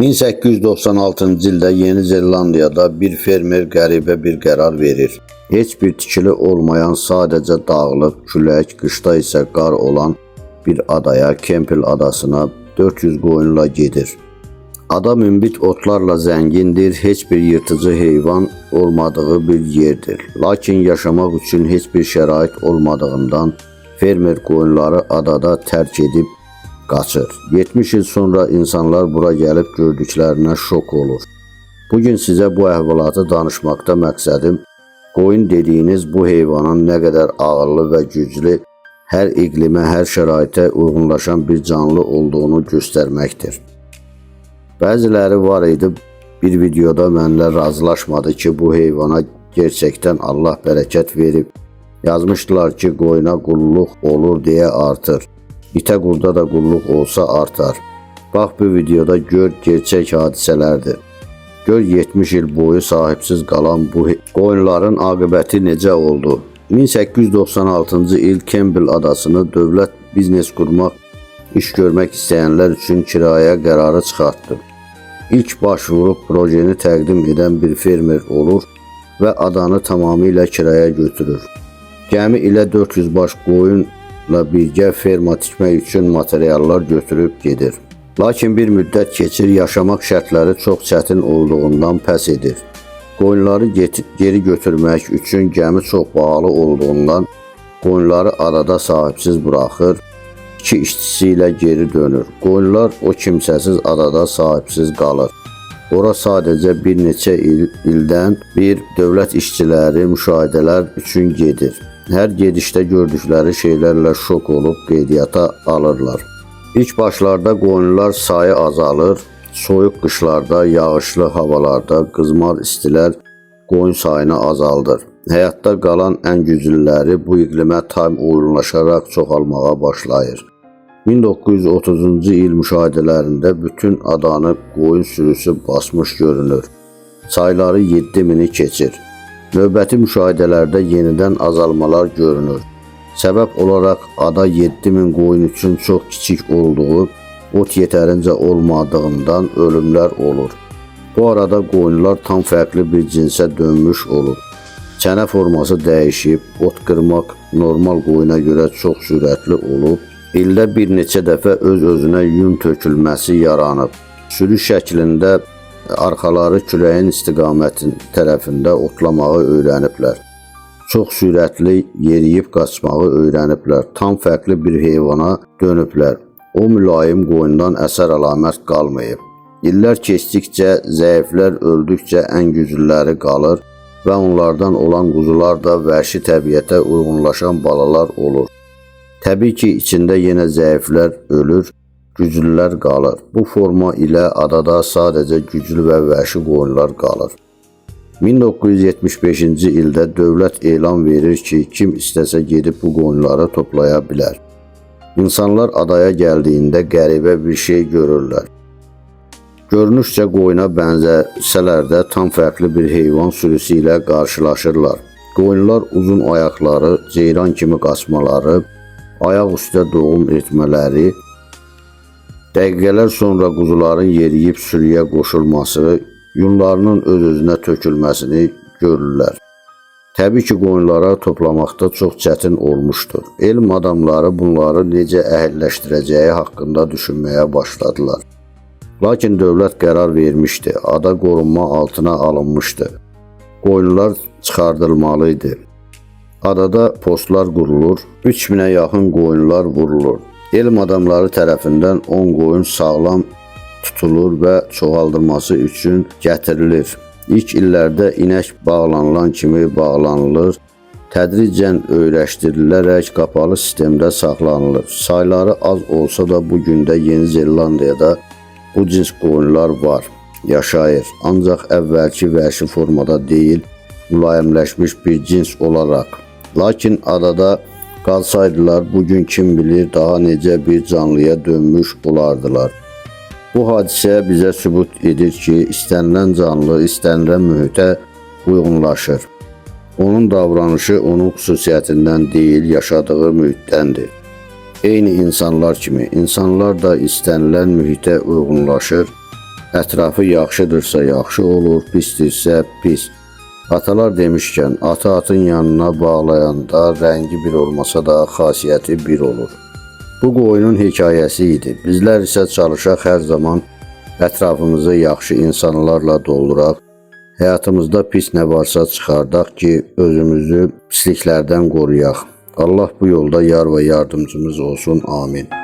1896-cı ildə Yeni Zelandiyada bir fermer qəribə bir qərar verir. Heç bir tikili olmayan, sadəcə dağlıq, külək, qışda isə qar olan bir adaya, Kempel adasına 400 qoyunla gedir. Ada münbit otlarla zəngindir, heç bir yırtıcı heyvan olmadığı bir yerdir. Lakin yaşamaq üçün heç bir şərait olmadığından fermer qoyunları adada tərk edib qaçır. 70 il sonra insanlar bura gəlib gördüklərinə şok olur. Bugün sizə bu əhvalatı danışmaqda məqsədim, qoyun dediyiniz bu heyvanın nə qədər ağırlı və güclü, hər iqlimə, hər şəraitə uyğunlaşan bir canlı olduğunu göstərməkdir. Bəziləri var idi, bir videoda mənlə razılaşmadı ki, bu heyvana gerçəkdən Allah bərəkət verib. Yazmışdılar ki, qoyuna qulluq olur deyə artır. İtə qurda da qulluq olsa artar. Bax bu videoda gör gerçək hadisələrdir. Gör 70 il boyu sahibsiz qalan bu qoyunların aqibəti necə oldu. 1896-cı il Kempel adasını dövlət biznes qurmaq, iş görmək istəyənlər üçün kirayə qərarı çıxartdı. İlk başvurub projeni təqdim edən bir fermer olur və adanı tamamilə kiraya götürür. Gəmi ilə 400 baş qoyunla birgə ferma tikmək üçün materiallar götürüb gedir. Lakin bir müddət keçir, yaşamaq şərtləri çox çətin olduğundan pəs edir. Qoyunları geri götürmək üçün gəmi çox bahalı olduğundan qoyunları adada sahibsiz buraxır, 2 işçisi ilə geri dönür. Qoyunlar o kimsəsiz adada sahibsiz qalır. Ora sadəcə bir neçə ildən bir dövlət işçiləri müşahidələr üçün gedir. Hər gedişdə gördükləri şeylərlə şok olub qeydiyyata alırlar. İlk başlarda qoyunlar sayı azalır, soyuq qışlarda, yağışlı havalarda qızmar istilər qoyun sayını azaldır. Həyatda qalan ən güclüləri bu iqlimə tam uyğunlaşaraq çoxalmağa başlayır. 1930-cu il müşahidələrində bütün adanı qoyun sürüsü basmış görünür. Sayları 7000-i keçir. Növbəti müşahidələrdə yenidən azalmalar görünür. Səbəb olaraq ada 7000 qoyun üçün çox kiçik olduğu, ot yetərincə olmadığından ölümlər olur. Bu arada qoyunlar tam fərqli bir cinsə dönmüş olur. Çənə forması dəyişib, ot qırmaq normal qoyuna görə çox sürətli olub, ildə bir neçə dəfə öz-özünə yun tökülməsi yaranıb. Sürü şəklində arxaları küləyin istiqamətin tərəfində otlamağı öyrəniblər. Çox sürətli yeriyib qaçmağı öyrəniblər. Tam fərqli bir heyvana dönüblər. O mülayim qoyundan əsər əlamət qalmayıb. İllər keçdikcə, zəiflər öldükcə ən güclüləri qalır və onlardan olan quzular da vəhşi təbiətə uyğunlaşan balalar olur. Təbii ki, içində yenə zəiflər ölür, güclülər qalır. Bu forma ilə adada sadəcə güclü və vəhşi qoyunlar qalır. 1975-ci ildə dövlət elan verir ki, kim istəsə gedib bu qoyunları toplaya bilər. İnsanlar adaya gəldiyində qəribə bir şey görürlər. Görünüşcə qoyuna bənzəsələr də tam fərqli bir heyvan sürüsü ilə qarşılaşırlar. Qoyunlar uzun ayaqları, ceyran kimi qaçmaları, ayaq üstə doğum etmələri, dəqiqələr sonra quzuların yeriyib sürüyə qoşulması, yunlarının öz-özünə tökülməsini görürlər. Təbii ki, qoyunlara toplamaqda çox çətin olmuşdur. Elm adamları bunları necə əhəlləşdirəcəyi haqqında düşünməyə başladılar. Lakin dövlət qərar vermişdi, ada qorunma altına alınmışdı. Qoyunlar çıxardılmalıydı. Adada postlar qurulur, 3000-ə yaxın qoyunlar vurulur. Elm adamları tərəfindən 10 qoyun sağlam tutulur və çoxaldılması üçün gətirilir. İlk illərdə inək bağlanılan kimi bağlanılır, tədricən öyrəşdirilərək qapalı sistemdə saxlanılır. Sayları az olsa da bu gündə Yeni Zelandiyada bu cins qoyunlar var, yaşayır. Ancaq əvvəlki vəhşi formada deyil, mülayimləşmiş bir cins olaraq. Lakin adada qalsaydılar, bugün kim bilir daha necə bir canlıya dönmüş olardılar. Bu hadisə bizə sübut edir ki, istənilən canlı istənilən mühitə uyğunlaşır. Onun davranışı onun xüsusiyyətindən deyil, yaşadığı mühitdəndir. Eyni insanlar kimi, insanlar da istənilən mühitə uyğunlaşır Ətrafı yaxşıdırsa yaxşı olur, pisdirsə pis. Atalar demişkən, ata atın yanına bağlayanda rəngi bir olmasa da xasiyyəti bir olur. Bu qoyunun hekayəsi idi. Bizlər isə çalışaq hər zaman ətrafımızı yaxşı insanlarla dolduraq. Həyatımızda pis nə varsa çıxardaq ki, özümüzü pisliklərdən qoruyaq. Allah bu yolda yar və yardımcımız olsun. Amin.